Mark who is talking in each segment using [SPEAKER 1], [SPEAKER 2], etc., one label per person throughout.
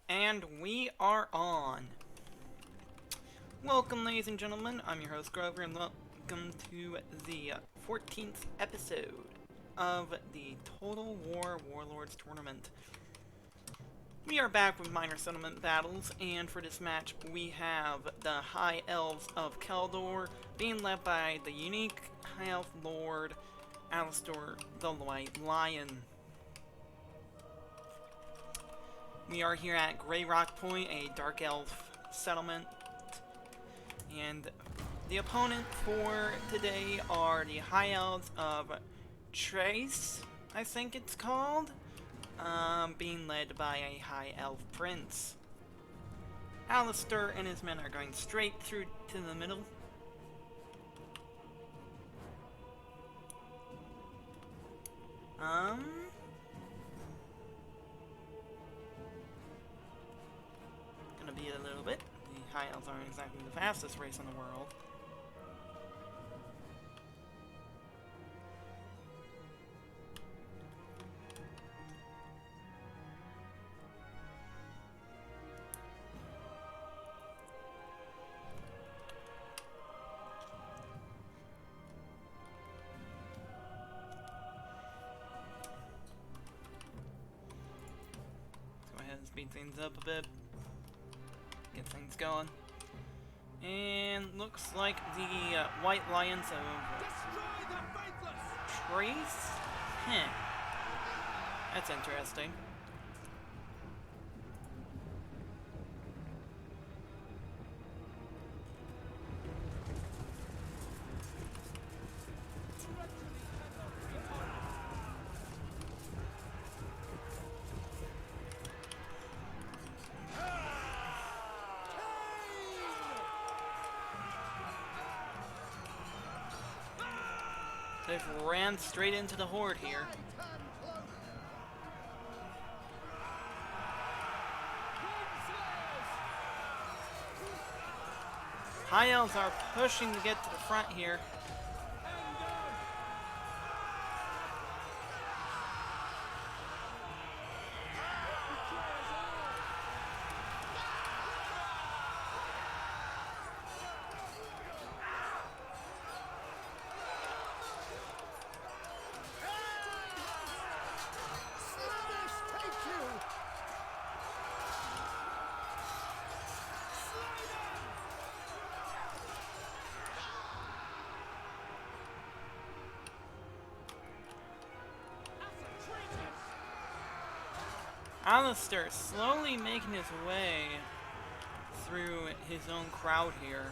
[SPEAKER 1] And we are on. Welcome, ladies and gentlemen. I'm your host, Grover, and welcome to the 14th episode of the Total War Warlords tournament. We are back with minor settlement battles, and for this match, we have the High Elves of Keldor being led by the unique High Elf Lord, Alistair the White Lion. We are here at Grey Rock Point, a Dark Elf settlement, and the opponent for today are the High Elves of Trace, I think it's called, being led by a High Elf Prince. Alistair and his men are going straight through to the middle. Gonna be a little bit. The High Elves aren't exactly the fastest race in the world. Go ahead and speed things up a bit. Get things going. And looks like the White Lions of Trace? That's interesting. They've ran straight into the horde here. High Elves are pushing to get to the front here. Alistair slowly making his way through his own crowd here.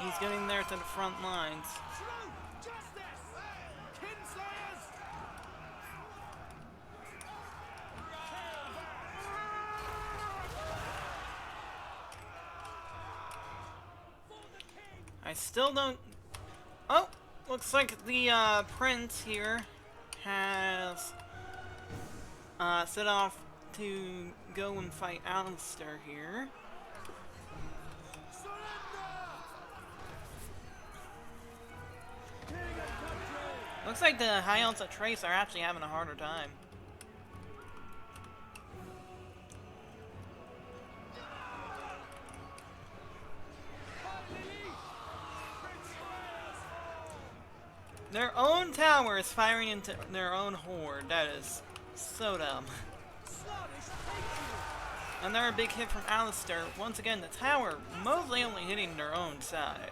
[SPEAKER 1] He's getting there to the front lines. I still don't... Oh! Looks like the prince here has set off to go and fight Alistair here. Looks like the High Elves at Trace are actually having a harder time. Their own tower is firing into their own horde. That is so dumb. Another big hit from Alistair. Once again, the tower mostly only hitting their own side.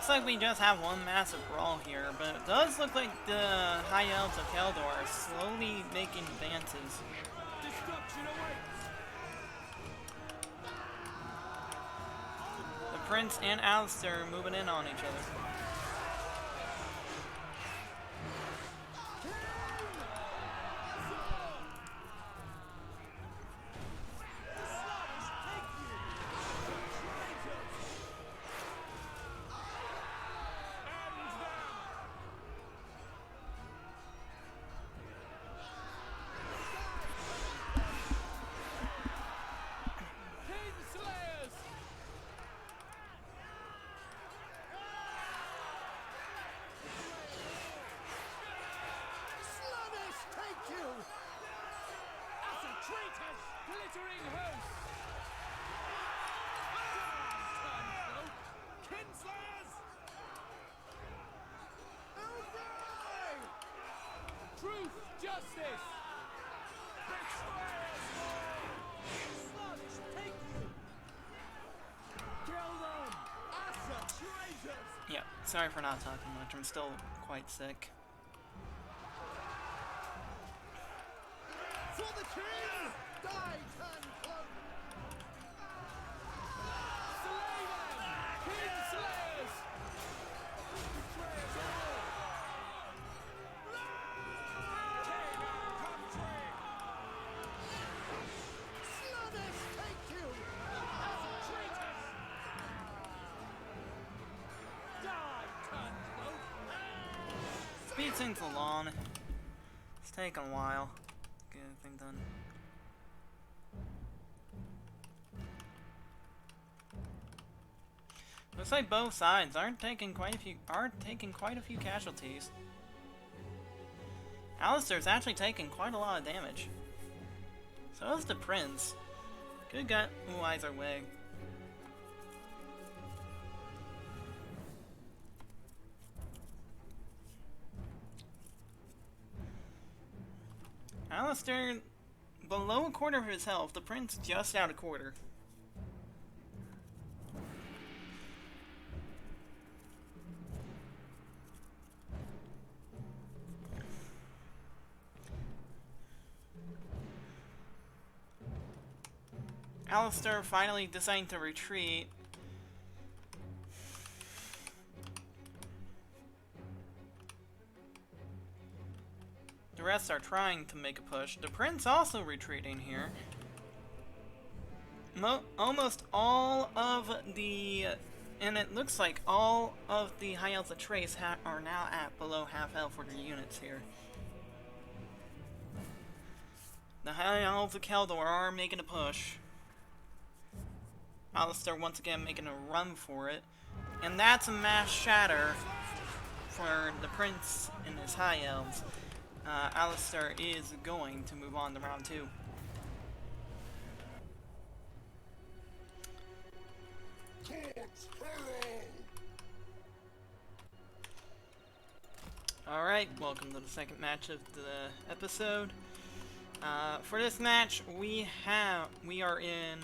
[SPEAKER 1] Looks like we just have one massive brawl here, but it does look like the High Elves of Keldor are slowly making advances.
[SPEAKER 2] Destruction awaits.
[SPEAKER 1] The Prince and Alistair are moving in on each other.
[SPEAKER 2] Glittering host! Kinslayers! Truth, justice! Betrayers! Slugs, take you! Kill them! Asa, traitors!
[SPEAKER 1] Yeah, sorry for not talking much. I'm still quite sick.
[SPEAKER 2] For the king! Die, turn cloak! Slay them! Kinslayers! Betrayers all! Take our country! Sluggers, take you! As traitors! Die, turn cloak!
[SPEAKER 1] Speed things along. It's taking a while. Get everything done. Looks like both sides are taking quite a few casualties. Alistair's actually taking quite a lot of damage. So is the Prince. Good guy who eyes our way. Alistair below a quarter of his health, the Prince just out a quarter. Alistair finally deciding to retreat. The rest are trying to make a push. The Prince also retreating here. Almost all of the... And it looks like all of the High Elves of Trace are now at below half health for their units here. The High Elves of Keldor are making a push. Alistair once again making a run for it. And that's a mass shatter for the Prince and his High Elves. Alistair is going to move on to round 2. Alright, welcome to the second match of the episode. For this match, we are in,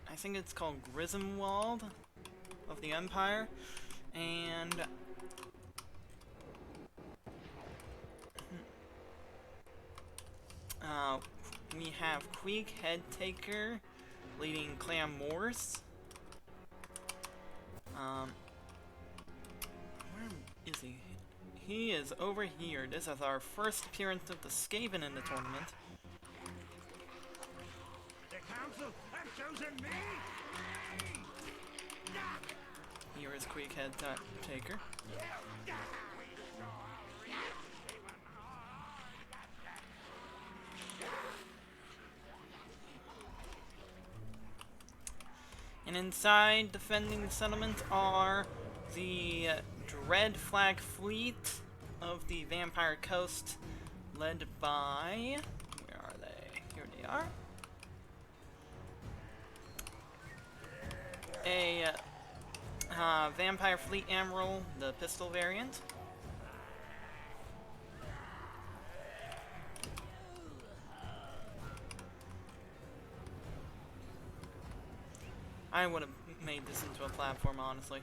[SPEAKER 1] I think it's called Grismwald of the Empire, and we have Queek Headtaker leading Clan Morse. Where is he? He is over here. This is our first appearance of the Skaven in the tournament.
[SPEAKER 2] The council have chosen me!
[SPEAKER 1] Here is Queek Headtaker. And inside defending the settlement are the Dread Flag Fleet of the Vampire Coast, led by... where are they? Here they are. A Vampire Fleet Admiral, the pistol variant. I would have made this into a platform, honestly.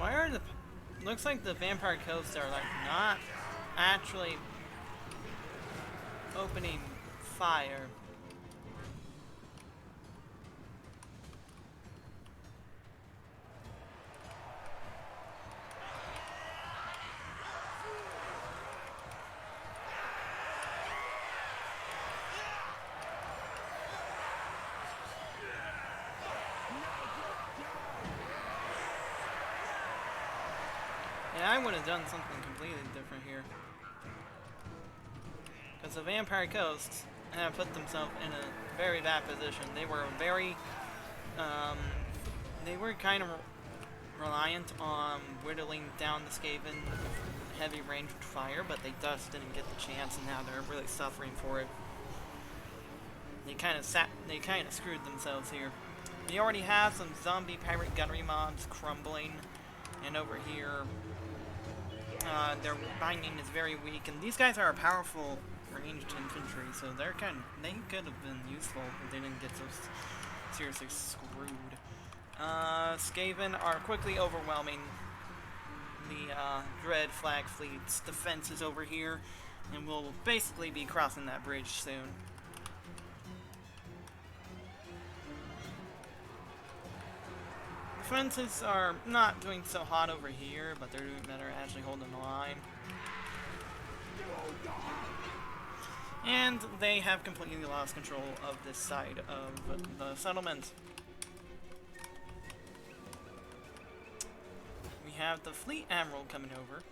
[SPEAKER 1] Why are the... Looks like the vampire coasts are like not actually opening fire. Yeah, I would have done something completely different here. Because the Vampire Coasts have put themselves in a very bad position. They were very, they were kind of reliant on whittling down the Skaven heavy ranged fire, but they just didn't get the chance, and now they're really suffering for it. They kind of screwed themselves here. We already have some zombie pirate gunnery mobs crumbling, and over here, their binding is very weak, and these guys are a powerful ranged infantry, so they could have been useful if they didn't get so seriously screwed. Skaven are quickly overwhelming the Dread Flag Fleet's defenses over here, and we'll basically be crossing that bridge soon. Defenses are not doing so hot over here, but they're doing better actually holding the line. And they have completely lost control of this side of the settlement. We have the Fleet Admiral coming over.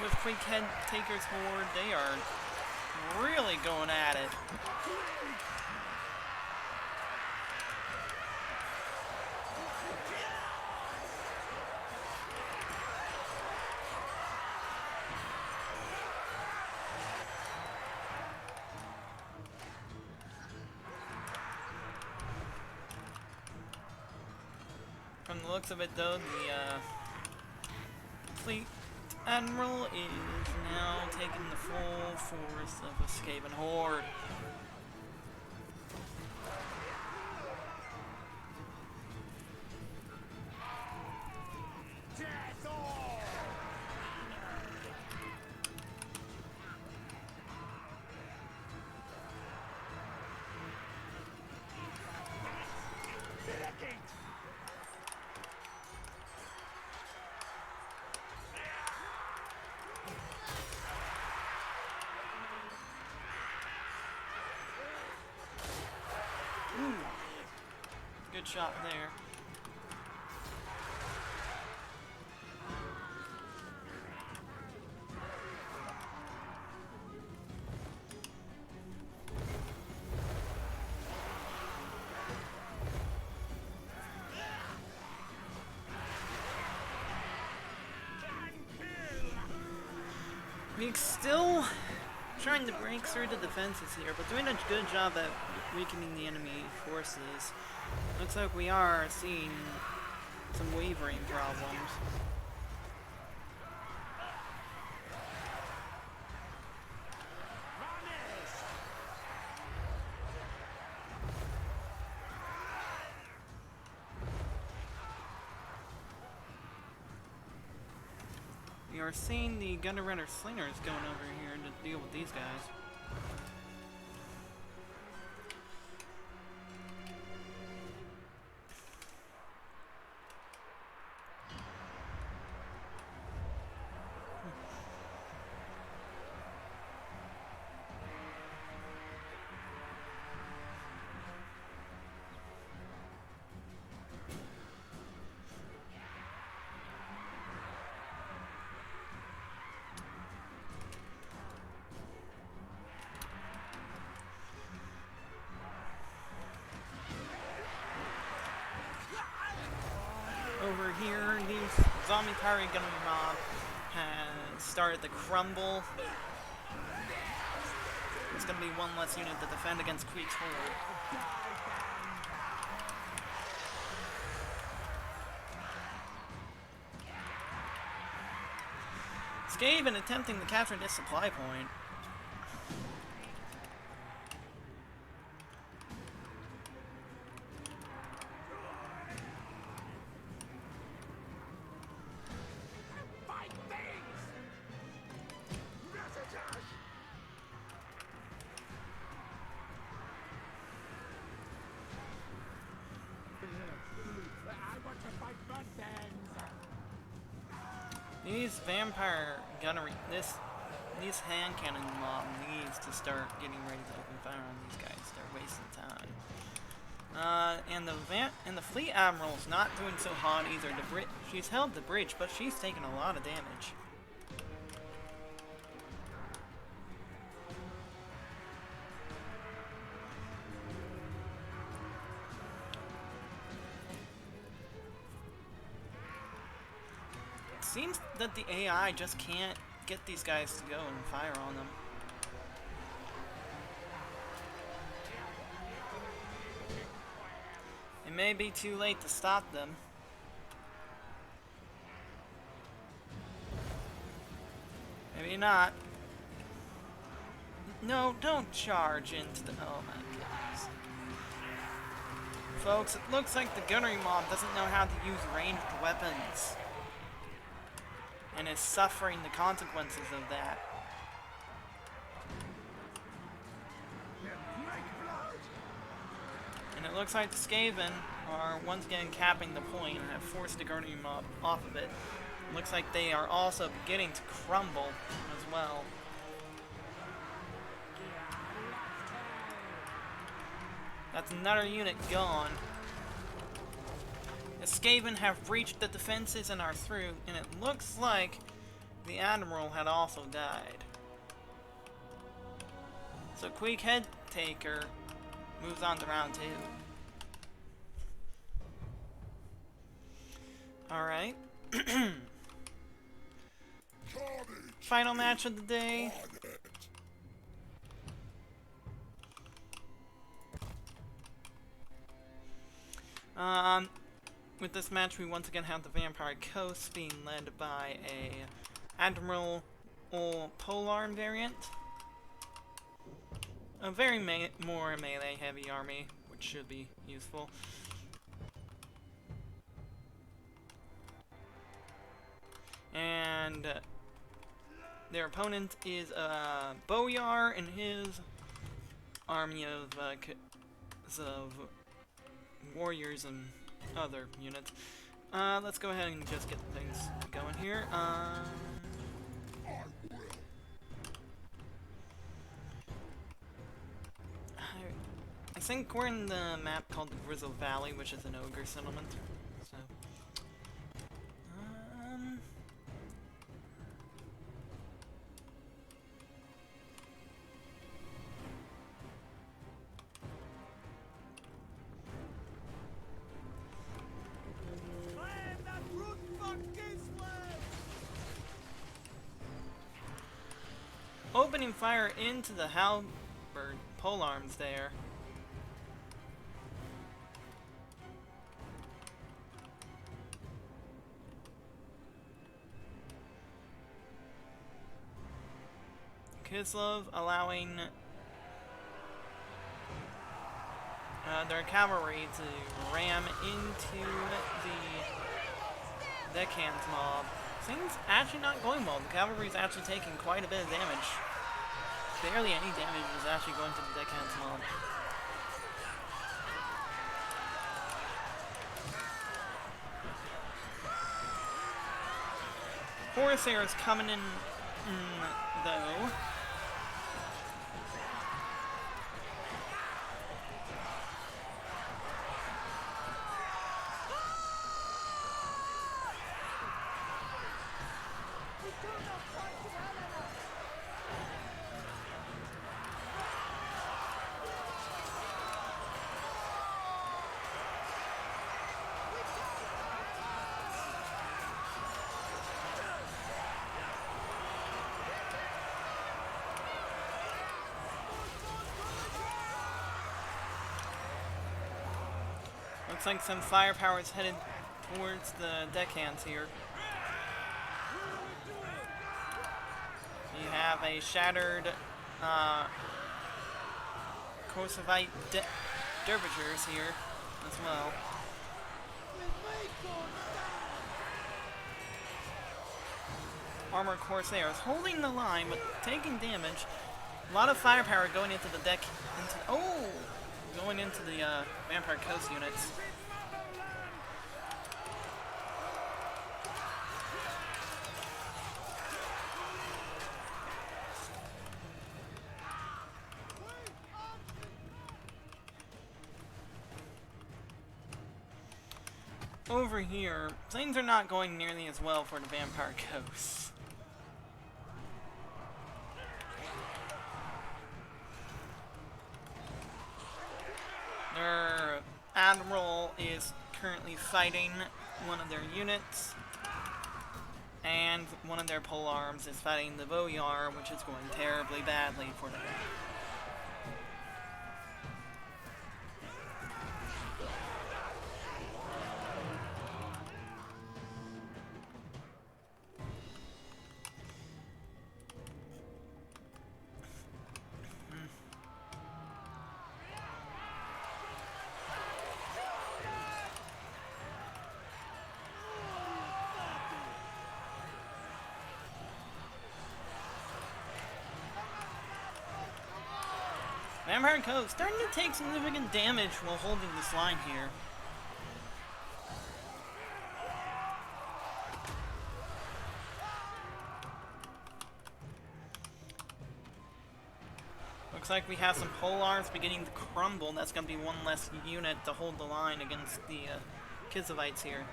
[SPEAKER 1] With Quick Head Taker's Horde, they are really going at it. From the looks of it, though, the Fleet Admiral is now taking the full force of a Skaven horde.
[SPEAKER 2] Death all! Mitigate!
[SPEAKER 1] Good shot there. We're still trying to break through the defenses here, but doing a good job at weakening the enemy forces. Looks like we are seeing some wavering problems. We are seeing the Gunner Runner Slingers going over here to deal with these guys. Over here, these zombie pirate gunner mob has started to crumble. It's going to be one less unit to defend against Queek's horde. Skaven attempting to capture this supply point.
[SPEAKER 2] Fight things! Messages! I want to fight Mustangs!
[SPEAKER 1] These vampire gunnery, these hand cannon mob needs to start getting ready to open fire on these guys. They're wasting time. And the fleet admiral's not doing so hot either. She's held the bridge, but she's taken a lot of damage. Seems that the AI just can't get these guys to go and fire on them. It may be too late to stop them. Maybe not. No, don't charge into the... Oh my goodness. Folks, it looks like the gunnery mob doesn't know how to use ranged weapons. And is suffering the consequences of that. And it looks like the Skaven are once again capping the point and have forced the gunnery mob off of it. It looks like they are also beginning to crumble as well. That's another unit gone. The Skaven have breached the defenses and are through, and it looks like the Admiral had also died. So Queek Headtaker moves on to round 2. Alright. Final match of the day. With this match, we once again have the Vampire Coast being led by a Admiral or Polearm variant. A very more melee heavy army, which should be useful. And their opponent is Boyar and his army of warriors and other units. Let's go ahead and just get things going here. I think we're in the map called the Grizzle Valley, which is an ogre settlement. So, opening fire into the halberd polearms there. Kislov allowing their cavalry to ram into the deckhands mob. Things actually not going well. The cavalry's actually taking quite a bit of damage. Barely any damage is actually going to the deckhands mob. Corsairs coming in though. Looks like some firepower is headed towards the deckhands here. have a shattered Korsavite Derbyshires here as well. Armored Corsairs holding the line but taking damage. A lot of firepower going into the deck. Going into the Vampire Coast units. Over here, things are not going nearly as well for the Vampire Coast. Their admiral is currently fighting one of their units, and one of their polearms is fighting the Voyar, which is going terribly badly for them. Vampire Coast starting to take significant damage while holding this line here. Looks like we have some polars beginning to crumble. That's going to be one less unit to hold the line against the Kizovites here.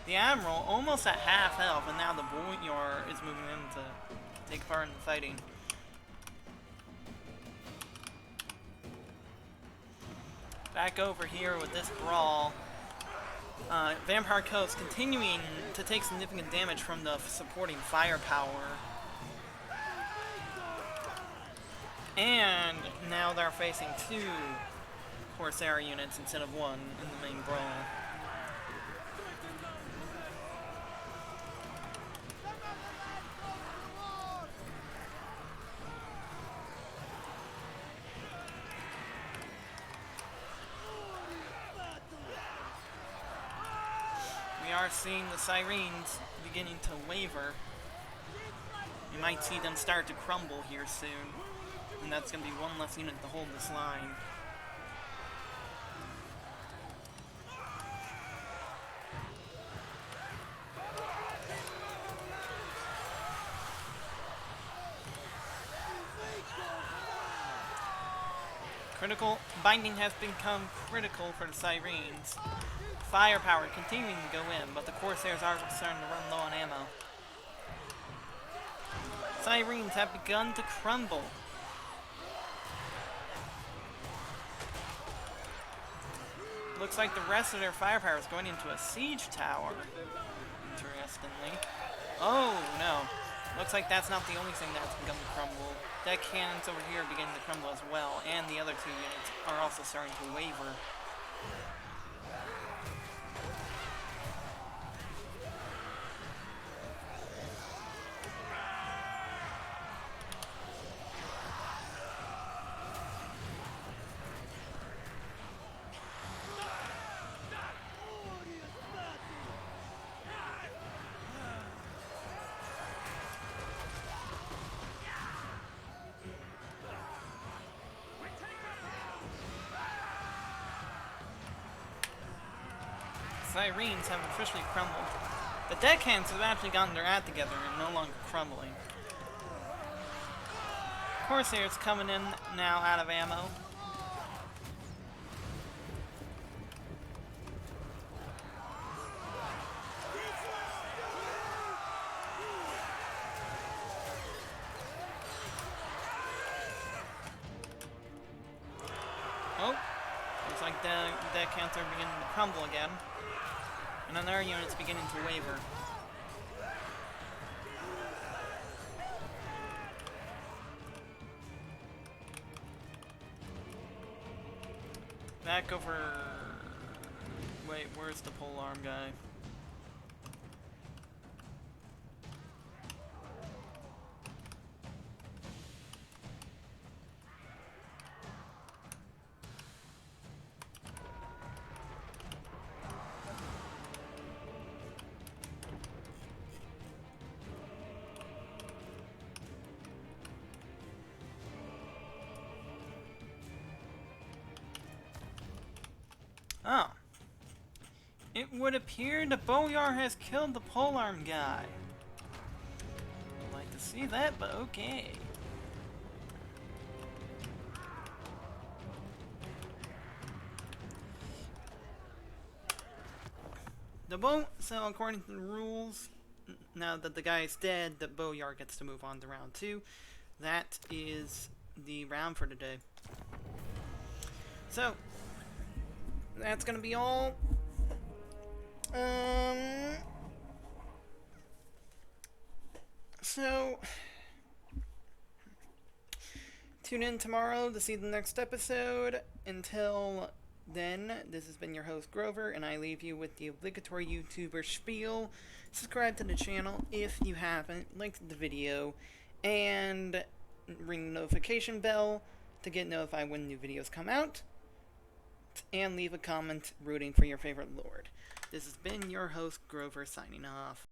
[SPEAKER 1] The Admiral almost at half health, and now the Voyar is moving in to take part in the fighting. Back over here with this brawl. Vampire Coast continuing to take significant damage from the supporting firepower. And now they're facing 2 Corsair units instead of 1 in the main brawl. We are seeing the Sirens beginning to waver. We might see them start to crumble here soon. And that's going to be one less unit to hold this line. Critical binding has become critical for the Sirens. Firepower continuing to go in, but the Corsairs are starting to run low on ammo. Sirens have begun to crumble. Looks like the rest of their firepower is going into a siege tower. Interestingly. Oh no. Looks like that's not the only thing that's begun to crumble. Deck cannons over here are beginning to crumble as well, and the other 2 units are also starting to waver. Sirens have officially crumbled. The deckhands have actually gotten their act together and no longer crumbling. Corsairs coming in now out of ammo. Oh, looks like the deckhands are beginning to crumble again. And then their units beginning to waver. Back over... Wait, where's the polearm guy? Oh. It would appear the Boyar has killed the polearm guy. I'd like to see that, but okay. So according to the rules, now that the guy is dead, the Boyar gets to move on to round 2. That is the round for today. So, that's gonna be all. So, tune in tomorrow to see the next episode. Until then, this has been your host Grover, and I leave you with the obligatory YouTuber spiel. Subscribe to the channel if you haven't, like the video, and ring the notification bell to get notified when new videos come out, and leave a comment rooting for your favorite lord. This has been your host Grover signing off.